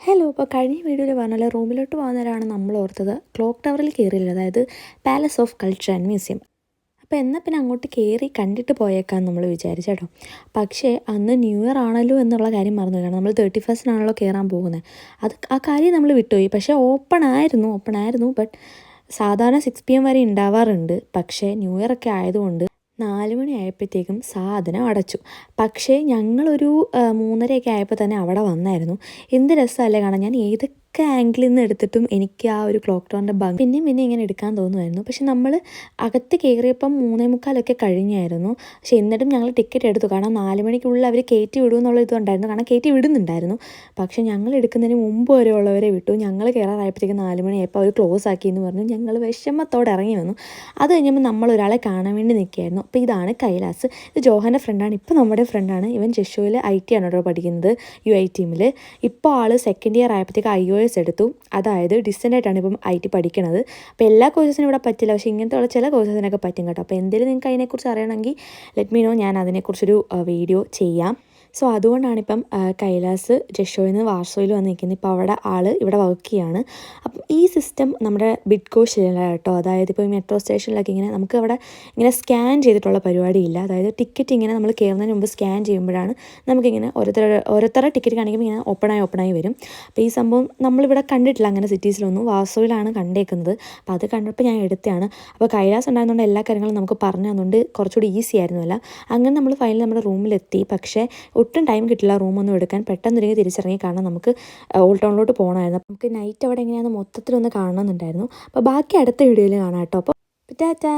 Hello. അപ്പോൾ കഴിഞ്ഞ വീഡിയോയിൽ പറഞ്ഞാൽ റൂമിലോട്ട് പോകുന്നവരാണ് നമ്മൾ ഓർത്തത് ക്ലോക്ക് ടവറിൽ കയറിയില്ല, അതായത് palace of culture and museum. അപ്പോൾ എന്നാൽ പിന്നെ അങ്ങോട്ട് കയറി കണ്ടിട്ട് പോയേക്കാന്ന് നമ്മൾ വിചാരിച്ചു കേട്ടോ. പക്ഷേ അന്ന് ന്യൂ ഇയർ ആണല്ലോ എന്നുള്ള കാര്യം മറന്നു. കാരണം നമ്മൾ 31st കയറാൻ പോകുന്നത്. ആ കാര്യം നമ്മൾ വിട്ടുപോയി. പക്ഷേ ഓപ്പൺ ആയിരുന്നു. ബട്ട് സാധാരണ 6 PM വരെ ഉണ്ടാവാറുണ്ട്. പക്ഷേ ന്യൂ ഇയർ ഒക്കെ ആയതുകൊണ്ട് 4 മണി ആയപ്പോഴത്തേക്കും സാധനം അടച്ചു. പക്ഷേ ഞങ്ങളൊരു 3:30 ആയപ്പോൾ തന്നെ അവിടെ വന്നായിരുന്നു. എന്ത് രസമല്ലേ കാണാൻ. ഞാൻ ഏതൊക്കെ ആംഗിളിൽ നിന്ന് എടുത്തിട്ടും എനിക്ക് ആ ഒരു ക്ലോക്ക് ടവറിൻ്റെ ഭംഗി പിന്നെ ഇങ്ങനെ എടുക്കാൻ തോന്നുമായിരുന്നു. പക്ഷെ നമ്മൾ അകത്ത് കയറിയപ്പം 3:45 കഴിഞ്ഞായിരുന്നു. പക്ഷെ എന്നിട്ടും ഞങ്ങൾ ടിക്കറ്റ് എടുത്തു. കാരണം 4 മണിക്കുള്ളിൽ അവർ കയറ്റി വിടുമെന്നുള്ള ഇതുണ്ടായിരുന്നു. കാരണം കയറ്റി വിടുന്നുണ്ടായിരുന്നു. പക്ഷെ ഞങ്ങൾ എടുക്കുന്നതിന് മുമ്പ് വരെ ഉള്ളവരെ വിട്ടു. ഞങ്ങൾ കയറാറായപ്പോഴത്തേക്കും 4 മണിയായപ്പോൾ അവർ ക്ലോസ് ആക്കി എന്ന് പറഞ്ഞു. ഞങ്ങൾ വിഷമത്തോടെ ഇറങ്ങി വന്നു. അത് കഴിഞ്ഞപ്പോൾ നമ്മളൊരാളെ കാണാൻ വേണ്ടി നിൽക്കുകയായിരുന്നു. അപ്പോൾ ഇതാണ് കൈലാസ്. ഇത് ജോഹൻ്റെ ഫ്രണ്ടാണ്. ഇപ്പോൾ നമ്മുടെ ഫ്രണ്ടാണ്. ഇവൻ ജഷോയിൽ IT ആണ് കേട്ടോ പഠിക്കുന്നത്, UIT ഇപ്പോൾ ആൾ 2nd ഇയർ ആയപ്പോഴത്തേക്ക് IOS എടുത്തു. അതായത് ഡിസ്റ്റൻ്റായിട്ടാണ് ഇപ്പം IT പഠിക്കണത്. അപ്പോൾ എല്ലാ കോഴ്സസിനും ഇവിടെ പറ്റില്ല, പക്ഷേ ഇങ്ങനത്തെ ഉള്ള ചില കോഴ്സസിനൊക്കെ പറ്റും കേട്ടോ. അപ്പോൾ എന്തെങ്കിലും നിങ്ങൾക്ക് അതിനെക്കുറിച്ച് അറിയണമെങ്കിൽ ലെറ്റ് മീ നോ, ഞാൻ അതിനെക്കുറിച്ചൊരു വീഡിയോ ചെയ്യാം. സോ അതുകൊണ്ടാണിപ്പം കൈലാസ് ജഷോയിൽ നിന്ന് വാർസോയിൽ വന്ന് നിൽക്കുന്നത്. ഇപ്പോൾ അവിടെ ഇവിടെ വർക്ക് ചെയ്യാണ്. അപ്പം ഈ സിസ്റ്റം നമ്മുടെ ബിഡ്കോഷിലല്ല കേട്ടോ. അതായത് ഇപ്പോൾ ഈ മെട്രോ സ്റ്റേഷനിലൊക്കെ ഇങ്ങനെ നമുക്ക് അവിടെ ഇങ്ങനെ സ്കാൻ ചെയ്തിട്ടുള്ള പരിപാടിയില്ല. അതായത് ടിക്കറ്റ് ഇങ്ങനെ നമ്മൾ കയറുന്നതിന് മുമ്പ് സ്കാൻ ചെയ്യുമ്പോഴാണ് നമുക്കിങ്ങനെ ഓരോരുത്തരുടെ ടിക്കറ്റ് കാണിക്കുമ്പോൾ ഇങ്ങനെ ഓപ്പണായി വരും. അപ്പോൾ ഈ സംഭവം നമ്മളിവിടെ കണ്ടിട്ടില്ല അങ്ങനെ സിറ്റീസിലൊന്നും. വാർസോയിലാണ് കണ്ടേക്കുന്നത്. അപ്പോൾ അത് കണ്ടപ്പോൾ ഞാൻ എടുത്തതാണ്. അപ്പോൾ കൈലാസ് ഉണ്ടായിരുന്നുകൊണ്ട് എല്ലാ കാര്യങ്ങളും നമുക്ക് പറഞ്ഞു തന്നുകൊണ്ട് കുറച്ചുകൂടി ഈസി ആയിരുന്നല്ല. അങ്ങനെ നമ്മൾ ഫൈനലി നമ്മുടെ റൂമിലെത്തി. പക്ഷേ ഒട്ടും ടൈം കിട്ടില്ല റൂമൊന്നും എടുക്കാൻ. പെട്ടെന്ന് തിരിച്ചിറങ്ങി. കാരണം നമുക്ക് ഓൾഡ് ടൗണിലോട്ട് പോകണമായിരുന്നു. അപ്പോൾ നമുക്ക് നൈറ്റ് അവിടെ എങ്ങനെയാണെന്ന് മൊത്തത്തിലൊന്ന് കാണണമെന്നുണ്ടായിരുന്നു. അപ്പോൾ ബാക്കി അടുത്ത വീഡിയോയിൽ കാണാം കേട്ടോ. അപ്പോൾ ടാറ്റാ.